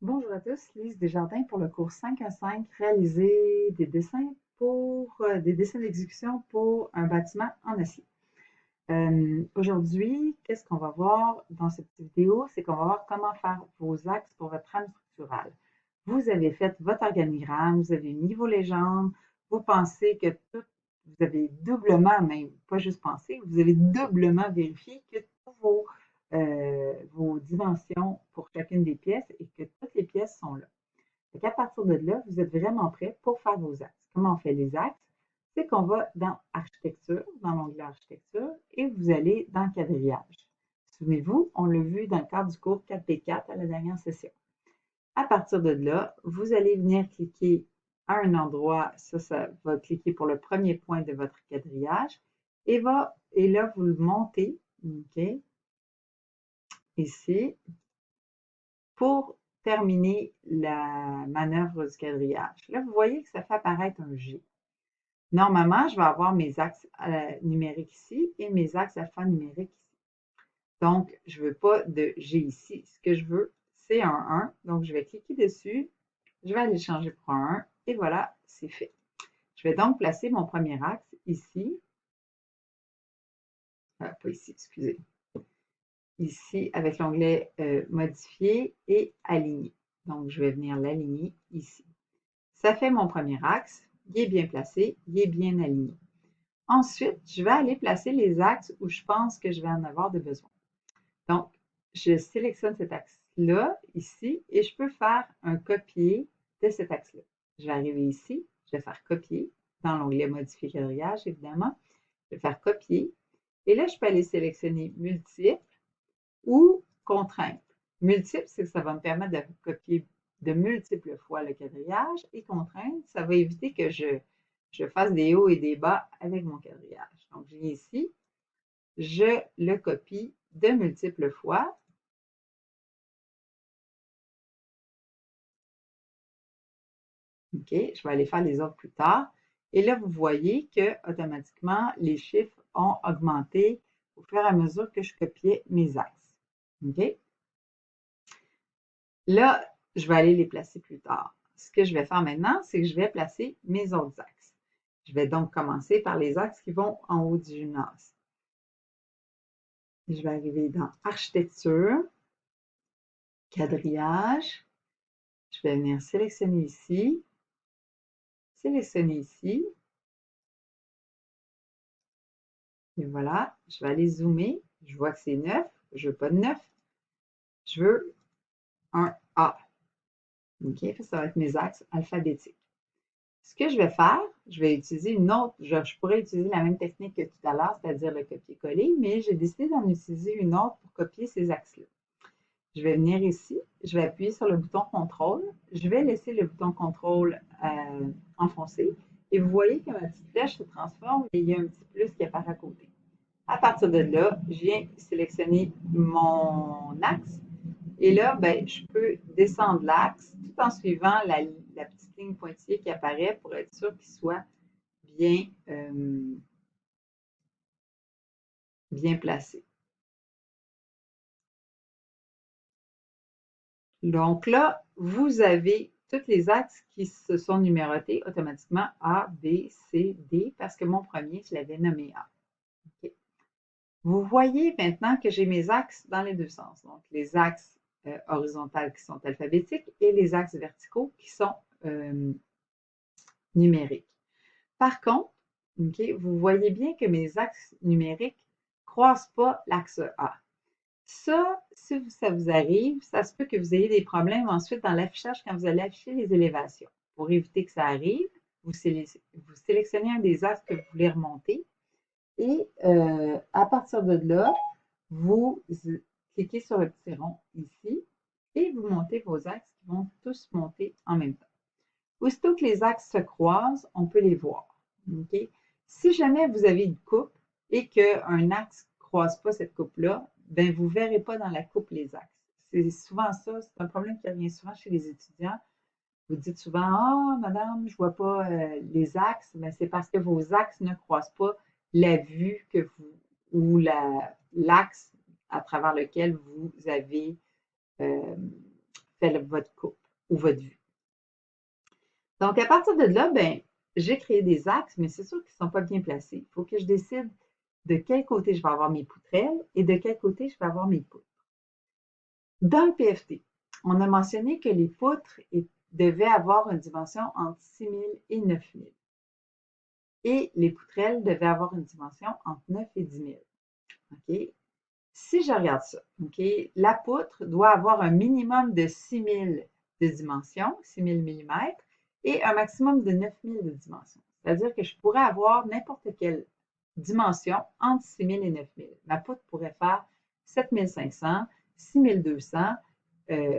Bonjour à tous, Lise Desjardins pour le cours 515, réaliser des dessins des dessins d'exécution pour un bâtiment en acier. Aujourd'hui, qu'est-ce qu'on va voir dans cette vidéo? C'est qu'on va voir comment faire vos axes pour votre trame structurale. Vous avez fait votre organigramme, vous avez mis vos légendes, vous pensez que vous avez doublement, même pas juste pensé, vous avez doublement vérifié que tous vos dimensions pour chacune des pièces et que toutes les pièces sont là. Donc, à partir de là, vous êtes vraiment prêt pour faire vos axes. Comment on fait les axes? C'est qu'on va dans Architecture, dans l'onglet Architecture, et vous allez dans Quadrillage. Souvenez-vous, on l'a vu dans le cadre du cours 4P4 à la dernière session. À partir de là, vous allez venir cliquer à un endroit, ça va cliquer pour le premier point de votre quadrillage, et là, vous le montez, OK, ici, pour terminer la manœuvre du quadrillage. Là, vous voyez que ça fait apparaître un G. Normalement, je vais avoir mes axes numériques ici et mes axes alphanumériques ici. Donc, je ne veux pas de G ici. Ce que je veux, c'est un 1. Donc, je vais cliquer dessus. Je vais aller changer pour un 1. Et voilà, c'est fait. Je vais donc placer mon premier axe ici. Pas ici, excusez. Ici, avec l'onglet Modifier et Aligner. Donc, je vais venir l'aligner ici. Ça fait mon premier axe. Il est bien placé, il est bien aligné. Ensuite, je vais aller placer les axes où je pense que je vais en avoir de besoin. Donc, je sélectionne cet axe-là, ici, et je peux faire un copier de cet axe-là. Je vais arriver ici, je vais faire copier, dans l'onglet Modifier quadrillage, évidemment. Je vais faire copier. Et là, je peux aller sélectionner multiple ou contrainte. Multiple, c'est que ça va me permettre de copier de multiples fois le quadrillage. Et contrainte, ça va éviter que je fasse des hauts et des bas avec mon quadrillage. Donc, je viens ici, je le copie de multiples fois. OK, je vais aller faire les autres plus tard. Et là, vous voyez que automatiquement, les chiffres ont augmenté au fur et à mesure que je copiais mes axes. OK? Là, je vais aller les placer plus tard. Ce que je vais faire maintenant, c'est que je vais placer mes autres axes. Je vais donc commencer par les axes qui vont en haut du gymnase. Je vais arriver dans Architecture, Quadrillage. Je vais venir sélectionner ici, et voilà, je vais aller zoomer. Je vois que c'est 9. Je ne veux pas de 9. Je veux un A. OK, ça va être mes axes alphabétiques. Ce que je vais faire, je vais utiliser une autre, je pourrais utiliser la même technique que tout à l'heure, c'est-à-dire le copier-coller, mais j'ai décidé d'en utiliser une autre pour copier ces axes-là. Je vais venir ici, je vais appuyer sur le bouton contrôle, je vais laisser le bouton contrôle enfoncé, et vous voyez que ma petite flèche se transforme et il y a un petit plus qui apparaît à côté. À partir de là, je viens sélectionner mon axe. Et là, ben, je peux descendre l'axe tout en suivant la petite ligne pointillée qui apparaît pour être sûr qu'il soit bien, bien placé. Donc là, vous avez tous les axes qui se sont numérotés automatiquement A, B, C, D, parce que mon premier, je l'avais nommé A. Okay. Vous voyez maintenant que j'ai mes axes dans les deux sens. Donc, les axes horizontaux qui sont alphabétiques et les axes verticaux qui sont numériques. Par contre, okay, vous voyez bien que mes axes numériques ne croisent pas l'axe A. Ça, si ça vous arrive, ça se peut que vous ayez des problèmes ensuite dans l'affichage quand vous allez afficher les élévations. Pour éviter que ça arrive, vous sélectionnez un des axes que vous voulez remonter et à partir de là, vous cliquez sur le petit rond ici et vous montez vos axes qui vont tous monter en même temps. Aussitôt que les axes se croisent, on peut les voir. Okay? Si jamais vous avez une coupe et qu'un axe ne croise pas cette coupe-là, ben vous ne verrez pas dans la coupe les axes. C'est souvent ça, c'est un problème qui revient souvent chez les étudiants. Vous dites souvent, ah, madame, je ne vois pas les axes. Ben, c'est parce que vos axes ne croisent pas la vue que vous, ou l'axe à travers lequel vous avez fait serait votre coupe ou votre vue. Donc, à partir de là, ben, j'ai créé des axes, mais c'est sûr qu'ils ne sont pas bien placés. Il faut que je décide de quel côté je vais avoir mes poutrelles et de quel côté je vais avoir mes poutres. Dans le PFT, on a mentionné que les poutres devaient avoir une dimension entre 6 000 et 9 000. Et les poutrelles devaient avoir une dimension entre 9 et 10 000. OK? Si je regarde ça, OK, la poutre doit avoir un minimum de 6 000 de dimension, 6 000 mm, et un maximum de 9 000 de dimension. C'est-à-dire que je pourrais avoir n'importe quelle dimension entre 6 000 et 9 000. Ma poutre pourrait faire 7 500, 6 200,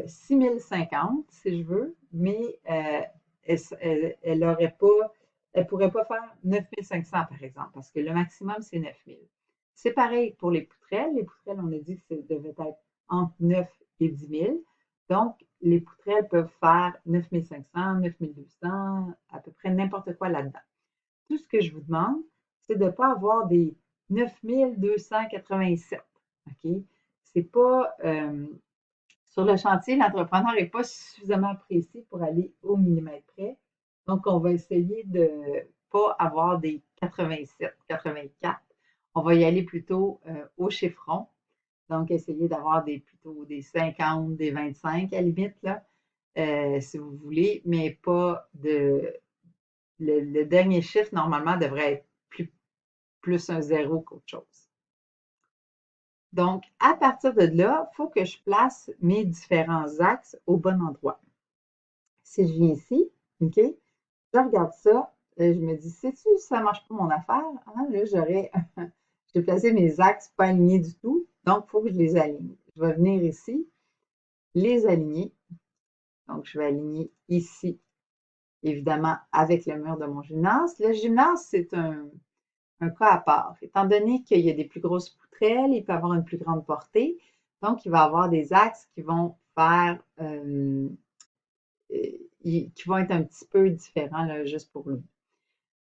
6 050 si je veux, mais elle aurait pas, elle pourrait pas faire 9 500 par exemple, parce que le maximum c'est 9 000. C'est pareil pour les poutrelles. Les poutrelles, on a dit que ça devait être entre 9 et 10 000. Donc, les poutrelles peuvent faire 9 500, 9 200, à peu près n'importe quoi là-dedans. Tout ce que je vous demande, c'est de ne pas avoir des 9 287. OK? C'est pas, sur le chantier, l'entrepreneur n'est pas suffisamment précis pour aller au millimètre près. Donc, on va essayer de ne pas avoir des 87, 84. On va y aller plutôt au chiffron. Donc, essayer d'avoir plutôt des 50, des 25 à la limite, là, si vous voulez, mais pas de. Le dernier chiffre, normalement, devrait être plus un zéro qu'autre chose. Donc, à partir de là, il faut que je place mes différents axes au bon endroit. Si je viens ici, OK, je regarde ça, je me dis, sais-tu, ça ne marche pas mon affaire? Hein? Là, j'ai placé mes axes pas alignés du tout, donc il faut que je les aligne. Je vais venir ici, les aligner. Donc, je vais aligner ici, évidemment, avec le mur de mon gymnase. Le gymnase, c'est un cas à part. Étant donné qu'il y a des plus grosses poutrelles, il peut avoir une plus grande portée. Donc, il va avoir des axes qui vont faire, qui vont être un petit peu différents, là, juste pour lui.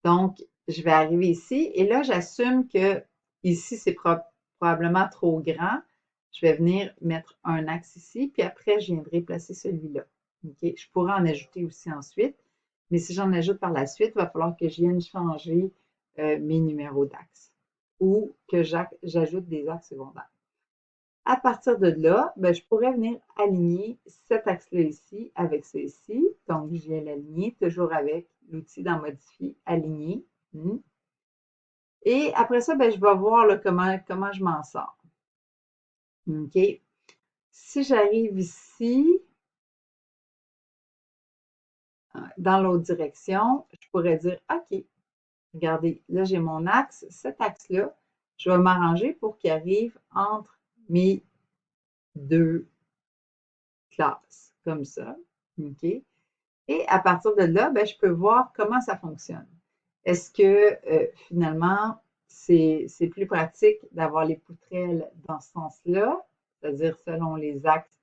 Donc, je vais arriver ici et là, j'assume que ici, c'est probablement trop grand. Je vais venir mettre un axe ici, puis après, je viendrai placer celui-là. Okay? Je pourrais en ajouter aussi ensuite, mais si j'en ajoute par la suite, il va falloir que je vienne changer mes numéros d'axes ou que j'ajoute des axes secondaires. À partir de là, ben, je pourrais venir aligner cet axe-là ici avec celui-ci. Donc, je viens l'aligner toujours avec l'outil d'en modifier, aligner. Et après ça, ben, je vais voir là, comment je m'en sors. OK. Si j'arrive ici, dans l'autre direction, je pourrais dire, OK, regardez, là, j'ai mon axe, cet axe-là, je vais m'arranger pour qu'il arrive entre mes deux classes, comme ça. OK. Et à partir de là, ben, je peux voir comment ça fonctionne. Est-ce que finalement, c'est plus pratique d'avoir les poutrelles dans ce sens-là, c'est-à-dire selon les axes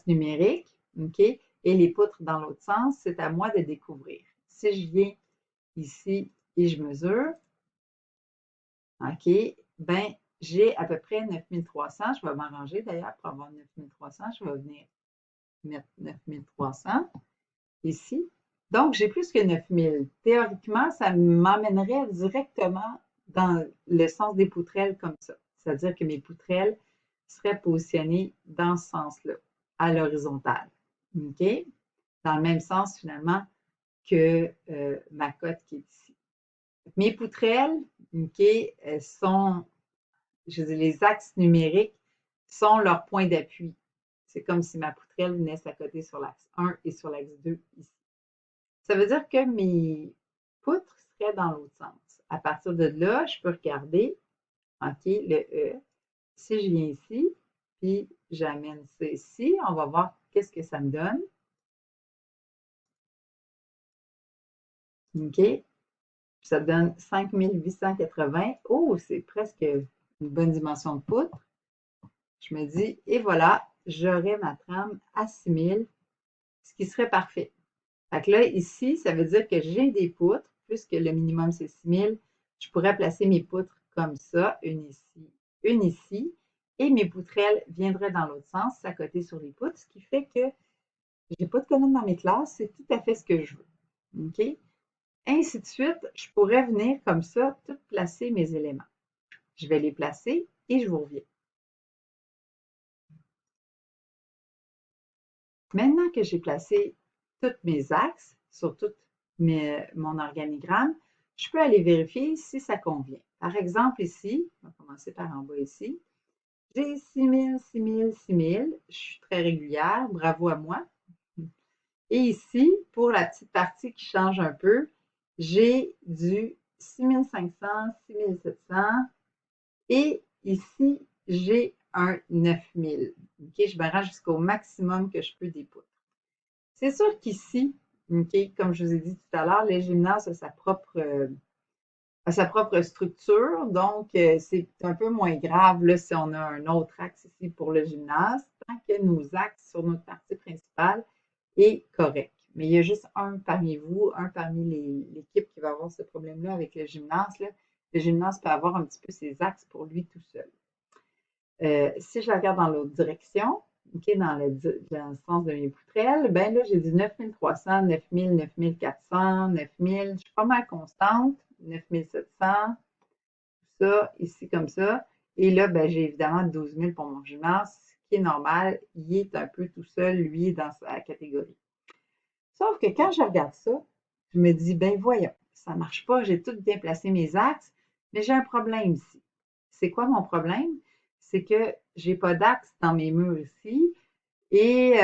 numériques, OK, et les poutres dans l'autre sens, c'est à moi de découvrir. Si je viens ici et je mesure, OK, ben j'ai à peu près 9300. Je vais m'arranger d'ailleurs pour avoir 9300. Je vais venir mettre 9300 ici. Donc, j'ai plus que 9000. Théoriquement, ça m'emmènerait directement dans le sens des poutrelles comme ça. C'est-à-dire que mes poutrelles seraient positionnées dans ce sens-là, à l'horizontale. OK? Dans le même sens, finalement, que ma cote qui est ici. Mes poutrelles, OK, sont, je dis, les axes numériques sont leurs points d'appui. C'est comme si ma poutrelle venait s'accoter sur l'axe 1 et sur l'axe 2 ici. Ça veut dire que mes poutres seraient dans l'autre sens. À partir de là, je peux regarder, OK, le E. Si je viens ici, puis j'amène ça ici, on va voir qu'est-ce que ça me donne. OK? Ça donne 5880. Oh, c'est presque une bonne dimension de poutre. Je me dis, et voilà, j'aurai ma trame à 6000, ce qui serait parfait. Fait que là, ici, ça veut dire que j'ai des poutres, puisque le minimum c'est 6000. Je pourrais placer mes poutres comme ça, une ici, et mes poutrelles viendraient dans l'autre sens, s'accoter sur les poutres, ce qui fait que j'ai pas de colonne dans mes classes, c'est tout à fait ce que je veux. OK? Ainsi de suite, je pourrais venir comme ça, tout placer mes éléments. Je vais les placer et je vous reviens. Maintenant que j'ai placé tous mes axes sur tout mon organigramme, je peux aller vérifier si ça convient. Par exemple, ici, on va commencer par en bas ici, j'ai 6000, 6000, 6000. Je suis très régulière, bravo à moi. Et ici, pour la petite partie qui change un peu, j'ai du 6500, 6700 et ici, j'ai un 9000. OK, je me rends jusqu'au maximum que je peux des poutres. C'est sûr qu'ici, OK, comme je vous ai dit tout à l'heure, le gymnase a sa propre structure, donc c'est un peu moins grave là, si on a un autre axe ici pour le gymnase, tant que nos axes sur notre partie principale est correct. Mais il y a juste un parmi vous, un parmi l'équipe qui va avoir ce problème-là avec le gymnase. Là. Le gymnase peut avoir un petit peu ses axes pour lui tout seul. Si je regarde dans l'autre direction, OK, dans le sens de mes poutrelles, ben là, j'ai du 9300, 9000, 9400, 9000. Je suis pas mal constante. 9700, tout ça, ici comme ça. Et là, ben, j'ai évidemment 12 000 pour mon gymnase, ce qui est normal. Il est un peu tout seul, lui, dans sa catégorie. Sauf que quand je regarde ça, je me dis, ben voyons, ça marche pas, j'ai tout bien placé mes axes, mais j'ai un problème ici. C'est quoi mon problème? C'est que j'ai pas d'axe dans mes murs ici et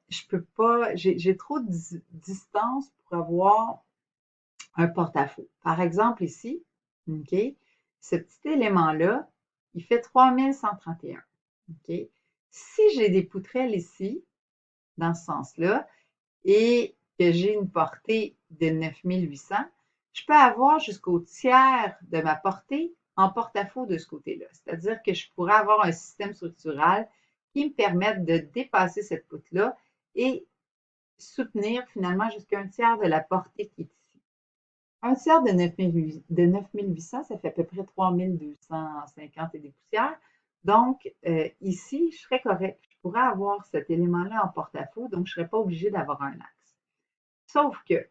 je peux pas, j'ai trop de distance pour avoir un porte-à-faux. Par exemple ici, OK, ce petit élément-là, il fait 3131. OK? Si j'ai des poutrelles ici, dans ce sens-là, et que j'ai une portée de 9800, je peux avoir jusqu'au tiers de ma portée en porte-à-faux de ce côté-là. C'est-à-dire que je pourrais avoir un système structural qui me permette de dépasser cette poutre-là et soutenir finalement jusqu'à un tiers de la portée qui est ici. Un tiers de 9800, ça fait à peu près 3250 et des poussières. Donc, ici, je serais correct. Je pourrais avoir cet élément-là en porte-à-faux, donc je ne serais pas obligée d'avoir un axe. Sauf que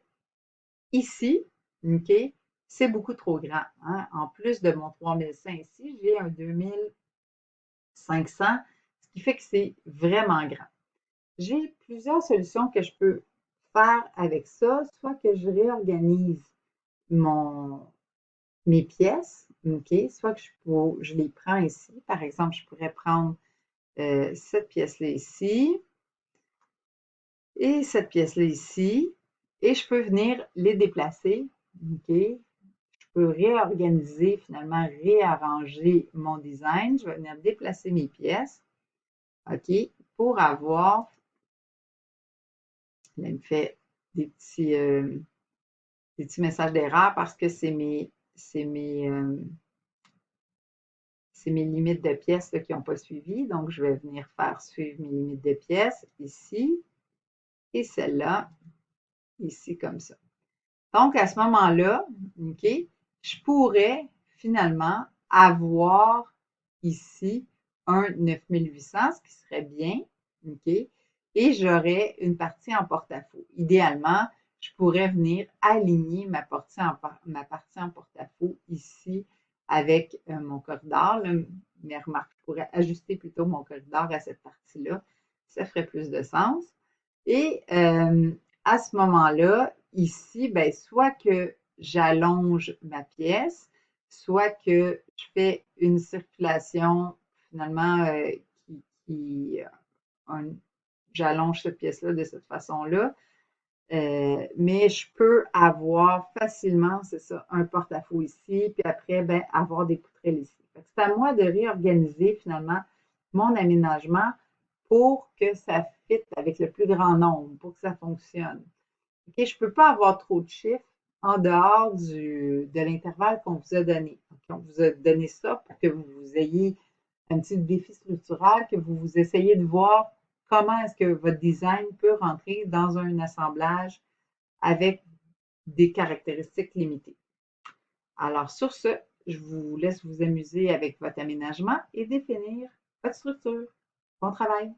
ici, OK, c'est beaucoup trop grand. Hein? En plus de mon 3500 ici, j'ai un 2500, ce qui fait que c'est vraiment grand. J'ai plusieurs solutions que je peux faire avec ça, soit que je réorganise mes pièces, OK, soit que je les prends ici. Par exemple, je pourrais prendre cette pièce-là ici et cette pièce-là ici, et je peux venir les déplacer, OK. Je peux réorganiser, finalement, réarranger mon design. Je vais venir déplacer mes pièces, OK, pour avoir, là, il me fait des petits messages d'erreur parce que c'est mes limites de pièces là, qui n'ont pas suivi. Donc, je vais venir faire suivre mes limites de pièces ici et celle-là, ici comme ça. Donc, à ce moment-là, OK, je pourrais finalement avoir ici un 9800, ce qui serait bien, OK, et j'aurais une partie en porte-à-faux. Idéalement, je pourrais venir aligner ma partie en porte-à-faux ici avec mon corridor. Là, mais remarque, je pourrais ajuster plutôt mon corridor à cette partie-là. Ça ferait plus de sens. Et à ce moment-là, ici, ben, soit que j'allonge ma pièce, soit que je fais une circulation finalement qui j'allonge cette pièce-là de cette façon-là. Mais je peux avoir facilement, c'est ça, un porte-à-faux ici, puis après, ben, avoir des poutrelles ici. C'est à moi de réorganiser finalement mon aménagement pour que ça fitte avec le plus grand nombre, pour que ça fonctionne. OK, je ne peux pas avoir trop de chiffres en dehors de l'intervalle qu'on vous a donné. Okay, on vous a donné ça pour que vous ayez un petit défi structural, que vous essayez de voir comment est-ce que votre design peut rentrer dans un assemblage avec des caractéristiques limitées. Alors, sur ce, je vous laisse vous amuser avec votre aménagement et définir pas de structure. Bon travail.